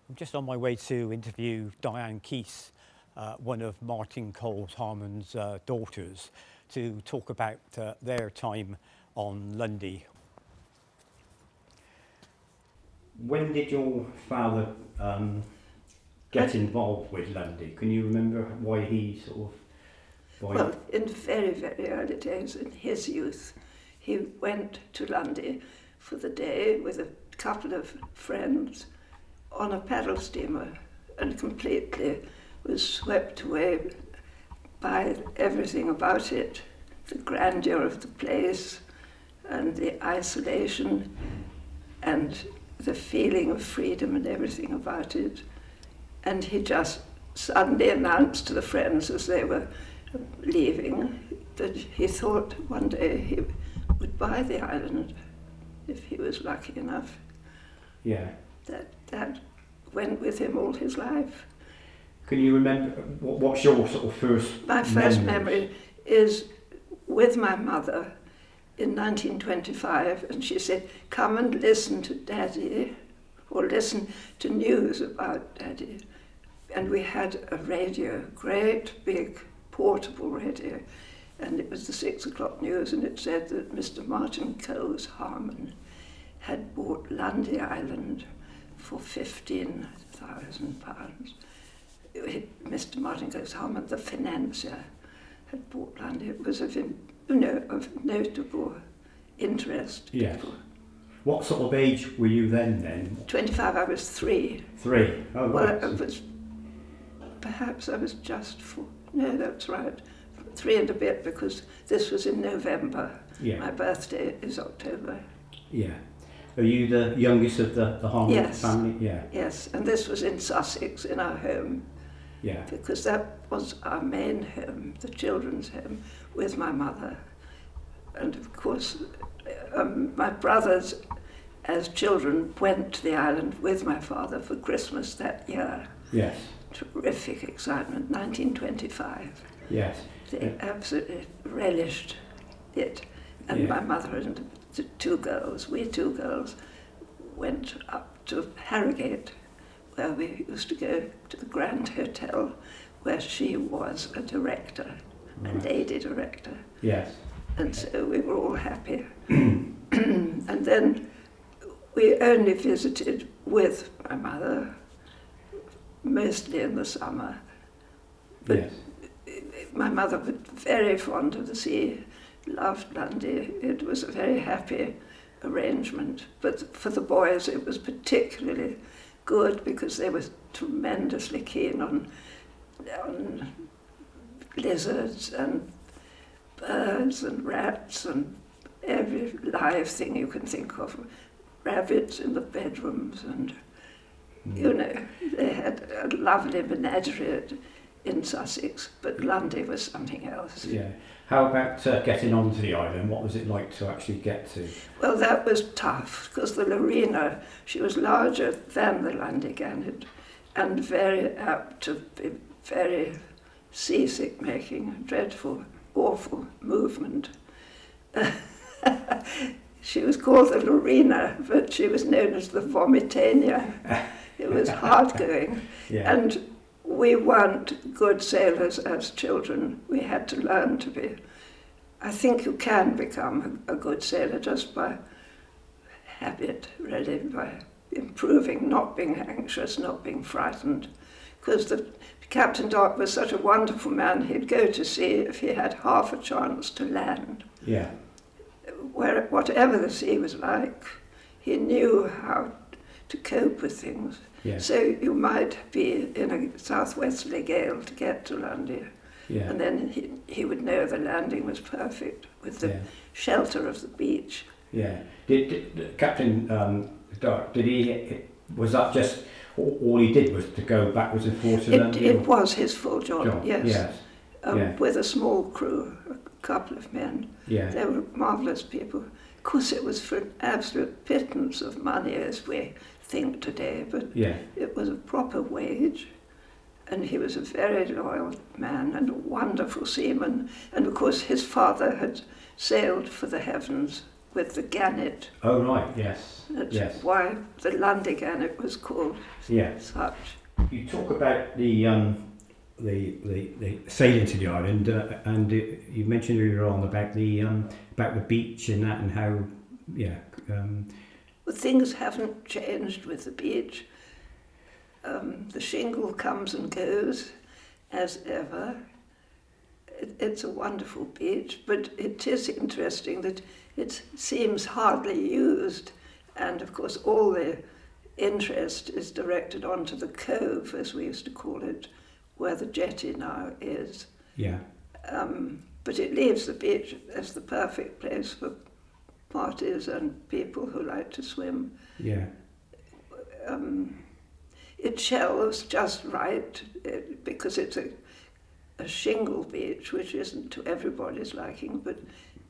I'm just on my way to interview Diana Keast, one of Martin Coles Harmon's daughters, to talk about their time on Lundy. When did your father get involved with Lundy? Can you remember why he Well, in very, very early days, in his youth, he went to Lundy for the day with a couple of friends on a paddle steamer and completely was swept away by everything about it, the grandeur of the place and the isolation and the feeling of freedom and everything about it. And he just suddenly announced to the friends as they were leaving that he thought one day he would buy the island if he was lucky enough. Yeah. That went with him all his life. Can you remember, what's your first My first memory is with my mother in 1925, and she said, "Come and listen to Daddy," or listen to news about Daddy. And we had a radio, great big portable radio, and it was the 6 o'clock news, and it said that Mr. Martin Coles Harmon had bought Lundy Island for £15,000. Mr. Martin Coles Harmon, the financier, had bought Lundy. It was of notable interest. Yes. What sort of age were you then? 25, I was 3. 3? Oh, right. Well, perhaps I was just 4. No, that's right. 3 and a bit, because this was in November. Yeah. My birthday is October. Yeah. Are you the youngest of the Harmon family? Yeah. Yes, and this was in Sussex, in our home. Yeah. Because that was our main home, the children's home, with my mother. And of course, my brothers, as children, went to the island with my father for Christmas that year. Yes. Terrific excitement, 1925. Yes. They absolutely relished it. And my mother and the we two girls, went up to Harrogate, where we used to go to the Grand Hotel, where she was a director, a lady director. Yes. And so we were all happy. And then we only visited with my mother, mostly in the summer. But yes. My mother was very fond of the sea, loved Lundy. It was a very happy arrangement. But for the boys it was particularly good because they were tremendously keen on lizards and birds and rats and every live thing you can think of. Rabbits in the bedrooms and, they had a lovely menagerie in Sussex, but Lundy was something else. Yeah. How about getting onto the island? What was it like to actually get to? Well, that was tough because the Lorena, she was larger than the Lundy Gannet and very apt to be very seasick making, dreadful, awful movement. She was called the Lorena, but she was known as the Vomitania. It was hard going. Yeah. And we weren't good sailors as children. We had to learn to be. I think you can become a good sailor just by habit, really, by improving, not being anxious, not being frightened. Because the Captain Doc was such a wonderful man, he'd go to sea if he had half a chance to land. Yeah. Whatever the sea was like, he knew how to cope with things. Yeah. So you might be in a southwesterly gale to get to Lundy, and then he would know the landing was perfect with the shelter of the beach. Yeah. Did Captain Dark, was that just all he did was to go backwards and forwards to Lundy? It was his full job. Yes. With a small crew, a couple of men. Yeah. They were marvellous people. Of course, it was for an absolute pittance of money, as we think today, but it was a proper wage. And he was a very loyal man and a wonderful seaman. And of course, his father had sailed for the heavens with the gannet. Oh right, yes. That's yes. why the Lundy gannet was called such. You talk about the sailing to the island, and you mentioned earlier on about the beach and that, and how Well, things haven't changed with the beach. The shingle comes and goes as ever. It's a wonderful beach, but it is interesting that it seems hardly used, and of course all the interest is directed onto the cove, as we used to call it, where the jetty now is. Yeah. But it leaves the beach as the perfect place for parties and people who like to swim. Yeah. It shelves just right because it's a shingle beach, which isn't to everybody's liking, but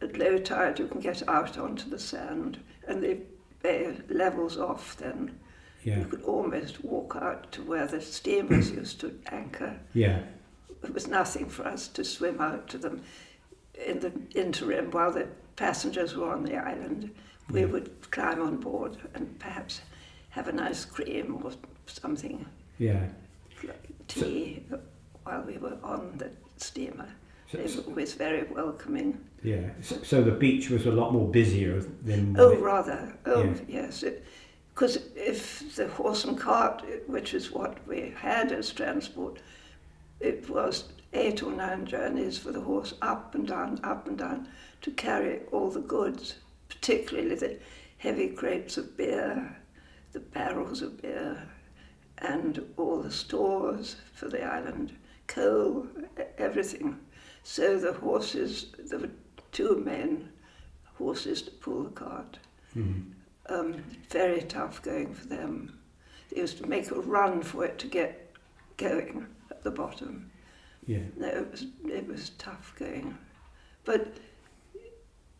at low tide you can get out onto the sand and the bay levels off then. Yeah. You could almost walk out to where the steamers used to anchor. Yeah. It was nothing for us to swim out to them in the interim while the passengers were on the island. We would climb on board and perhaps have an ice cream or something, tea, while we were on the steamer. They were always very welcoming. Yeah. So the beach was a lot more busier than... Rather. Yes. Because if the horse and cart, which is what we had as transport, it was 8 or 9 journeys for the horse up and down to carry all the goods, particularly the heavy crates of beer, the barrels of beer, and all the stores for the island, coal, everything. So the horses, there were 2 main horses to pull the cart. Very tough going for them. They used to make a run for it to get going at the bottom. Yeah. No, it was tough going. But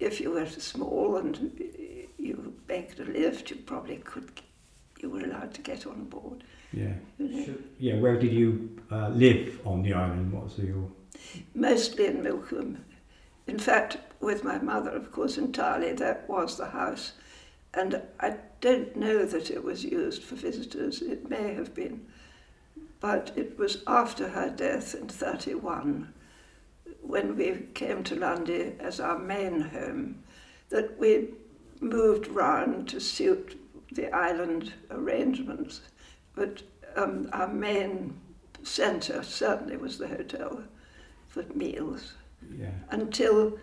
if you were small and you begged a lift, you were allowed to get on board. Yeah. You know? Where did you live on the island? What was your... Mostly in Milcombe. In fact, with my mother, of course, entirely, that was the house. And I don't know that it was used for visitors. It may have been. But it was after her death in 1931, when we came to Lundy as our main home, that we moved round to suit the island arrangements. But our main centre certainly was the hotel for meals. Yeah. Until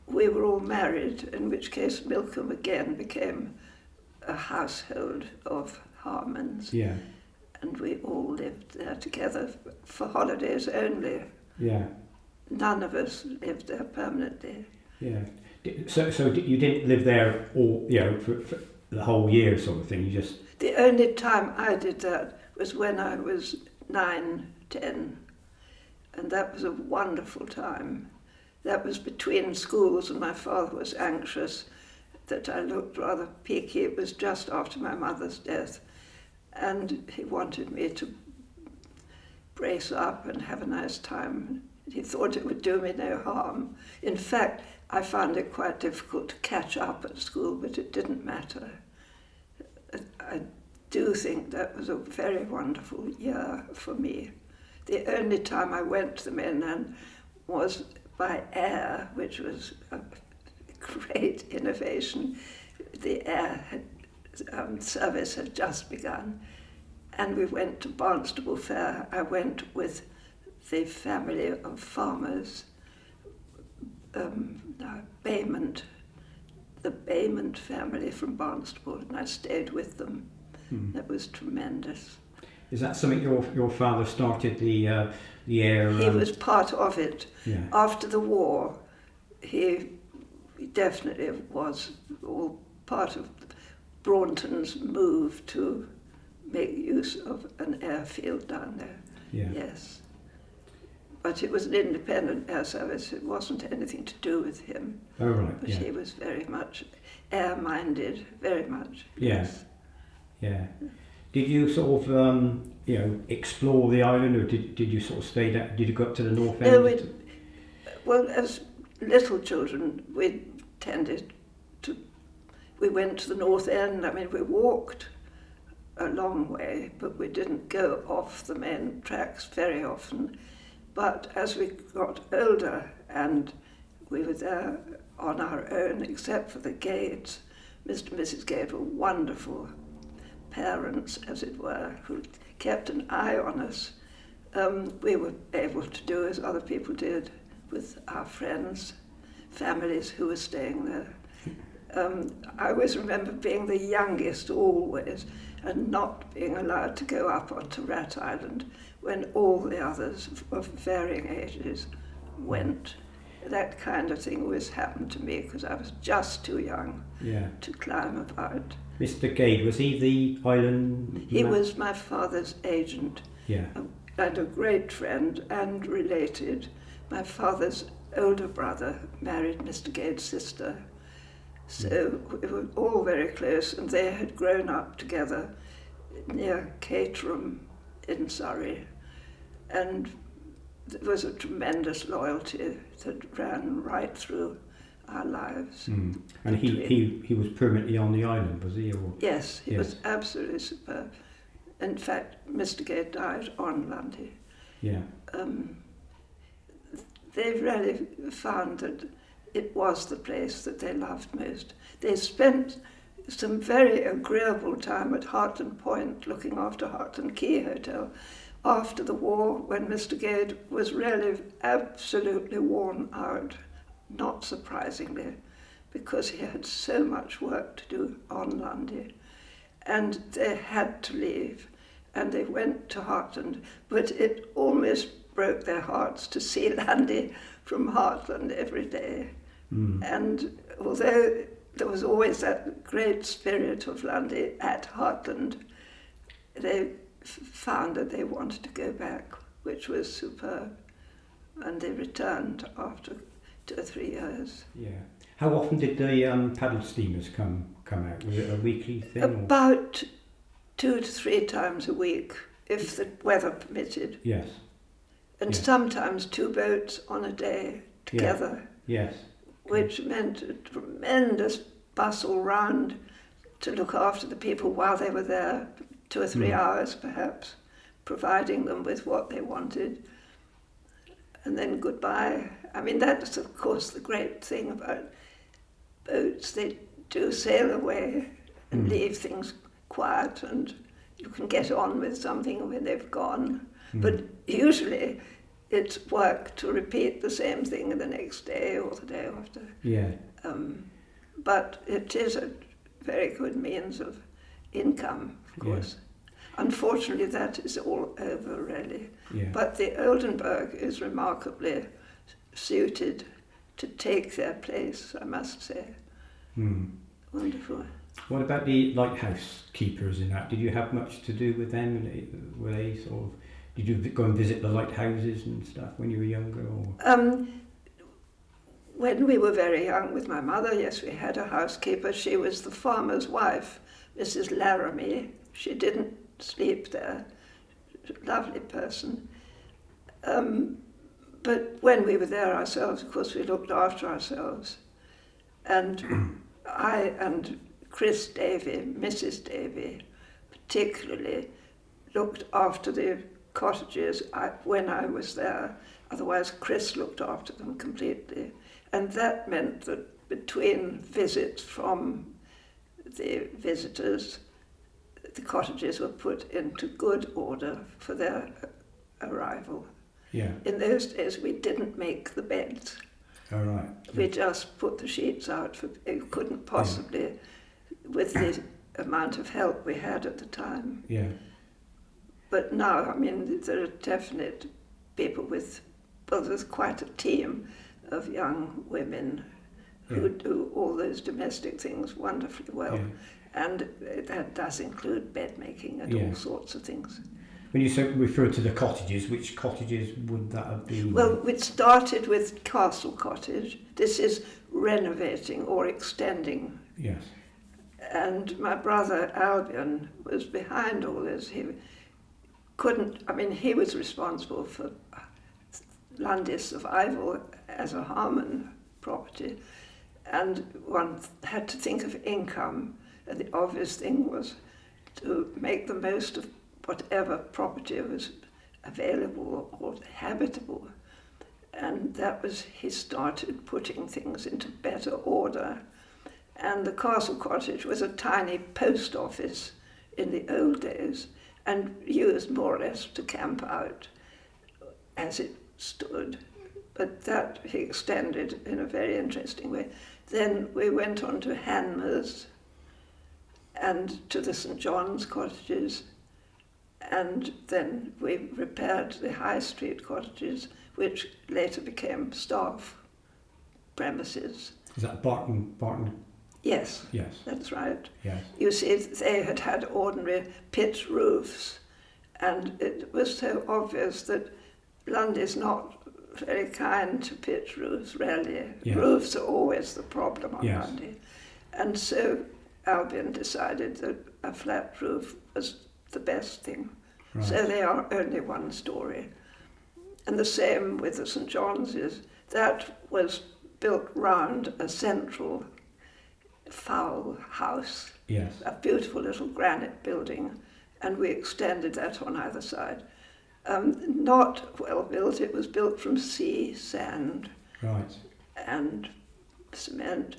we were all married, in which case Milcombe again became a household of Harmons. Yeah. And we all lived there together for holidays only. Yeah. None of us lived there permanently. Yeah. So you didn't live there all, for the whole year sort of thing? You just... The only time I did that was when I was 9, 10. And that was a wonderful time. That was between schools, and my father was anxious that I looked rather peaky. It was just after my mother's death. And he wanted me to brace up and have a nice time. He thought it would do me no harm. In fact, I found it quite difficult to catch up at school, but it didn't matter. I do think that was a very wonderful year for me. The only time I went to the mainland was by air, which was a great innovation. The air service had just begun, and we went to Barnstable Fair. I went with the family of farmers, Bayment, the Bayment family from Barnstable, and I stayed with them. That was tremendous. Is that something your father started, the air? He was part of it. Yeah. After the war, he definitely was all part of Braunton's move to make use of an airfield down there. Yeah. Yes. But it was an independent air service. It wasn't anything to do with him. Oh, right. But yeah. he was very much air-minded, very much. Yeah. Yes. Yeah. Did you sort of, explore the island, or did you sort of stay there? Did you go up to the north end? No, well, as little children, we tended to we went to the North End. I mean, we walked a long way, but we didn't go off the main tracks very often. But as we got older and we were there on our own, except for the Gades, Mr. and Mrs. Gade were wonderful parents, as it were, who kept an eye on us. We were able to do as other people did with our friends, families who were staying there. I always remember being the youngest always and not being allowed to go up onto Rat Island when all the others of varying ages went. That kind of thing always happened to me because I was just too young to climb about. Mr. Gade, was he the island? He was my father's agent, and a great friend and related. My father's older brother married Mr. Gade's sister, so we were all very close, and they had grown up together near Caterham in Surrey, and there was a tremendous loyalty that ran right through our lives. And he was permanently on the island, was he? Or? Yes, he was absolutely superb. In fact, Mr. Gade died on Lundy. Yeah. They really found that it was the place that they loved most. They spent some very agreeable time at Hartland Point looking after Hartland Quay Hotel after the war, when Mr. Gade was really absolutely worn out, not surprisingly, because he had so much work to do on Lundy. And they had to leave, and they went to Hartland, but it almost broke their hearts to see Lundy from Hartland every day. And although there was always that great spirit of Lundy at Hartland, they found that they wanted to go back, which was superb. And they returned after 2 or 3 years. Yeah. How often did the paddle steamers come out? Was it a weekly thing? About 2 to 3 times a week, if the weather permitted. Yes. And sometimes 2 boats on a day together. Yes. Which meant a tremendous bustle round to look after the people while they were there, 2 or 3 hours perhaps, providing them with what they wanted. And then goodbye. I mean, that's of course the great thing about boats. They do sail away and leave things quiet, and you can get on with something when they've gone. But usually it's work to repeat the same thing the next day or the day after. Yeah. But it is a very good means of income, of course. Unfortunately, that is all over, really. Yeah. But the Oldenburg is remarkably suited to take their place, I must say. Wonderful. What about the lighthouse keepers in that? Did you have much to do with them? Were they sort of? Did you go and visit the lighthouses and stuff when you were younger? Or? When we were very young with my mother, yes, we had a housekeeper. She was the farmer's wife, Mrs. Laramie. She didn't sleep there. Lovely person. But when we were there ourselves, of course, we looked after ourselves. And I and Chris Davy, Mrs. Davy, particularly looked after the cottages when I was there. Otherwise, Chris looked after them completely. And that meant that between visits from the visitors, the cottages were put into good order for their arrival. Yeah. In those days, we didn't make the beds. All right. We just put the sheets out. You couldn't possibly, with the amount of help we had at the time. Yeah. But now, I mean, there are definite people there's quite a team of young women who do all those domestic things wonderfully well. Yeah. And that does include bed making and all sorts of things. When you refer to the cottages, which cottages would that have been? Well, it started with Castle Cottage. This is renovating or extending. Yes. And my brother Albion was behind all this. He was responsible for Lundy's survival as a Harmon property. and one had to think of income, and the obvious thing was to make the most of whatever property was available or habitable. And that was, he started putting things into better order. And the castle cottage was a tiny post office in the old days and used more or less to camp out as it stood. But that he extended in a very interesting way. Then we went on to Hanmer's and to the St. John's cottages, and then we repaired the High Street cottages, which later became staff premises. Is that Barton? Yes, Yes. that's right. Yes. You see, they had had ordinary pitch roofs, and it was so obvious that Lundy's not very kind to pitch roofs, really. Yes. Roofs are always the problem on Yes. Lundy. And so Albion decided that a flat roof was the best thing. Right. So they are only one story. And the same with the St. John's that was built round a central fowl house, Yes. a beautiful little granite building, and we extended that on either side. Not well built, it was built from sea sand Right. and cement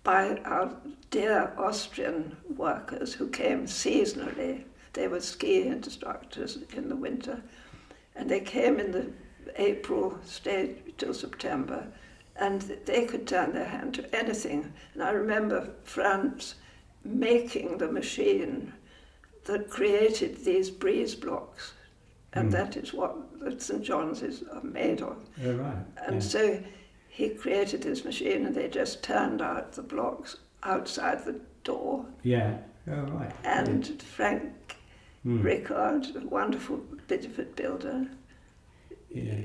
by our dear Austrian workers who came seasonally. They were ski instructors in the winter, and they came in the April, stayed till September, and they could turn their hand to anything. And I remember Franz making the machine that created these breeze blocks, and that is what the St. John's are made of. Oh, right. And so he created this machine, and they just turned out the blocks outside the door. Yeah. Oh, right. And Frank Rickard, a wonderful Bideford builder, Yeah.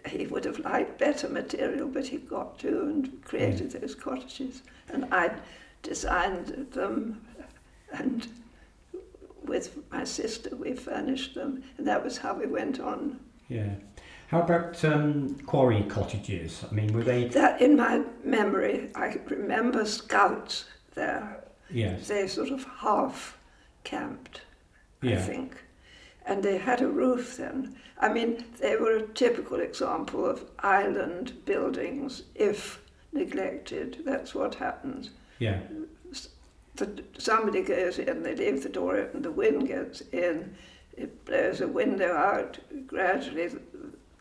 he would have liked better material, but he got to and created those cottages. And I designed them, and with my sister we furnished them, and that was how we went on. Yeah. How about quarry cottages? I mean, were they? That, in my memory, I remember scouts there. Yes. They sort of half camped, I Yeah. think. And they had a roof then. I mean, they were a typical example of island buildings, if neglected. That's what happens. Yeah. Somebody goes in, they leave the door open, the wind gets in, it blows a window out, gradually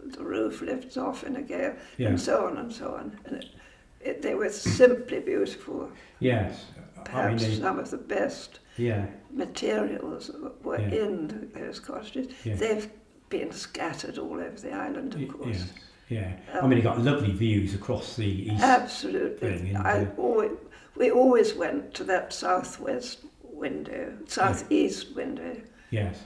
the roof lifts off in a gale, Yeah. and so on and so on. And they were simply beautiful. Yes. Perhaps I mean, some of the best yeah. materials were Yeah. in those cottages. Yeah. They've been scattered all over the island, of course. Yes. Yeah. I mean, you got lovely views across the east. Absolutely. thing, and, We always went to that southwest window, southeast window, Yes.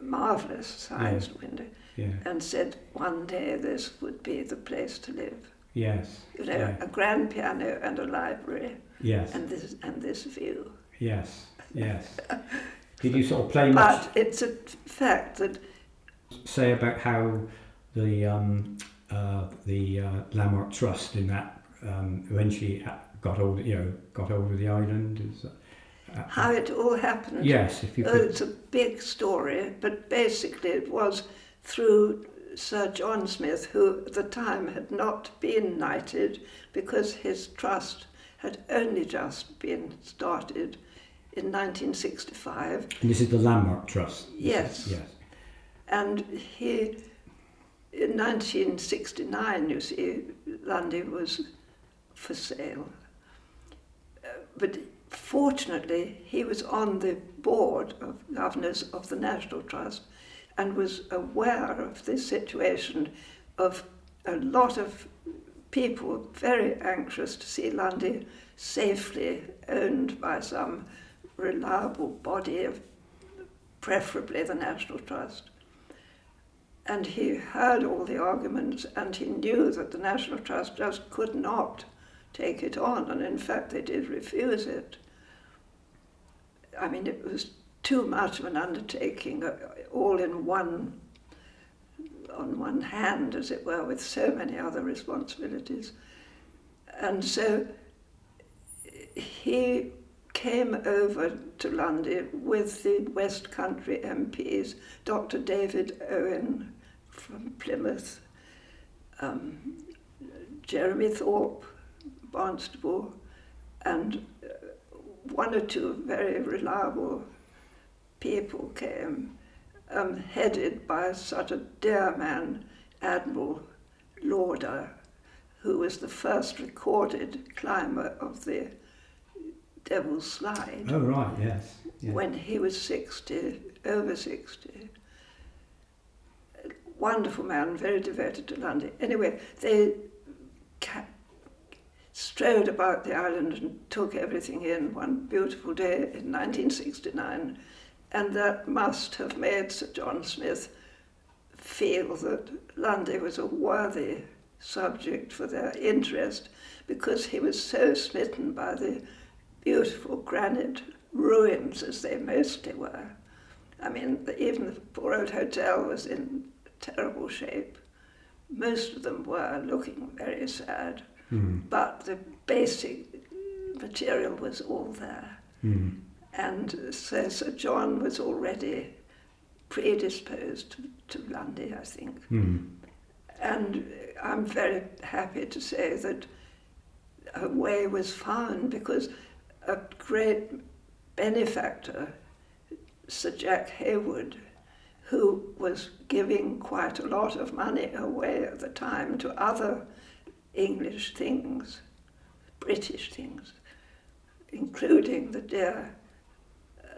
marvellous sized window, Yeah. and said one day this would be the place to live. Yes. You know, Yeah. a grand piano and a library, Yes. and this view. Yes. Yes. Did you sort of play much? But it's a fact that Say about how the Landmark Trust in that eventually got hold of the island. how it all happened. Yes, if you Oh, could. it's a big story, but basically it was through Sir John Smith, who at the time had not been knighted because his trust had only just been started in 1965. And this is the Landmark Trust. Yes. Yes. And he, in 1969, you see, Lundy was for sale. But fortunately, he was on the board of governors of the National Trust and was aware of this situation of a lot of people very anxious to see Lundy safely owned by some reliable body, of preferably the National Trust. And he heard all the arguments, and he knew that the National Trust just could not take it on, and in fact they did refuse it. I mean, it was too much of an undertaking, all in one, on one hand, as it were, with so many other responsibilities. And so he came over to Lundy with the West Country MPs, Dr. David Owen from Plymouth, Jeremy Thorpe, Barnstable, and one or two very reliable people came, headed by such a dear man, Admiral Lauder, who was the first recorded climber of the Devil's Slide. Oh, right, yes. Yeah. When he was 60, over 60. Wonderful man, very devoted to Lundy. Anyway, they strode about the island and took everything in one beautiful day in 1969, and that must have made Sir John Smith feel that Lundy was a worthy subject for their interest, because he was so smitten by the beautiful granite ruins, as they mostly were. I mean, even the poor old hotel was in terrible shape. Most of them were looking very sad, but the basic material was all there. And so Sir John was already predisposed to Lundy, I think. And I'm very happy to say that a way was found, because a great benefactor, Sir Jack Hayward, who was giving quite a lot of money away at the time to other English things, British things, including the dear,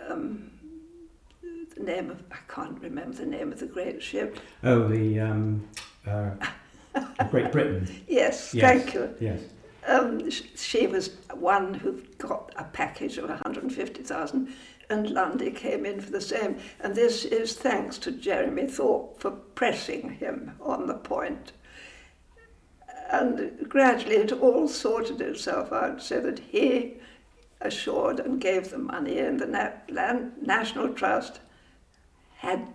the name of, I can't remember the name of the great ship. Oh, the Great Britain. Yes, Yes, thank you. Yes. She was one who got a package of 150,000, and Lundy came in for the same. And this is thanks to Jeremy Thorpe for pressing him on the point. And gradually it all sorted itself out, so that he assured and gave the money, and the National Trust had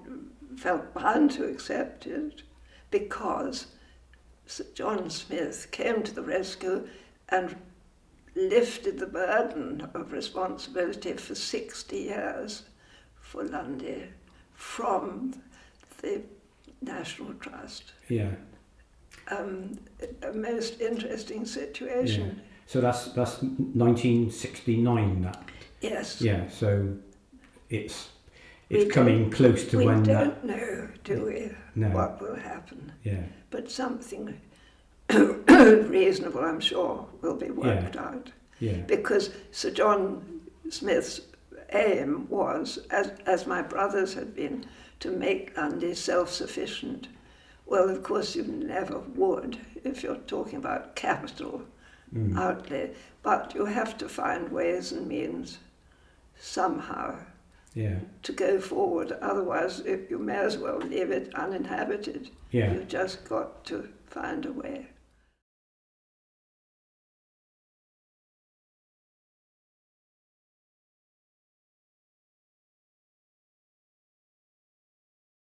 felt bound to accept it, because Sir John Smith came to the rescue and lifted the burden of responsibility for 60 years for Lundy from the National Trust. Yeah. A most interesting situation. Yeah. So that's 1969. That. Yes. Yeah. So it's coming close to when that. We don't know, do we? No. What will happen? Yeah. But something reasonable, I'm sure, will be worked out. Yeah. Because Sir John Smith's aim was, as my brothers had been, to make Lundy self-sufficient. Well, of course, you never would if you're talking about capital outlay, but you have to find ways and means somehow to go forward. Otherwise, you may as well leave it uninhabited. Yeah. You've just got to find a way.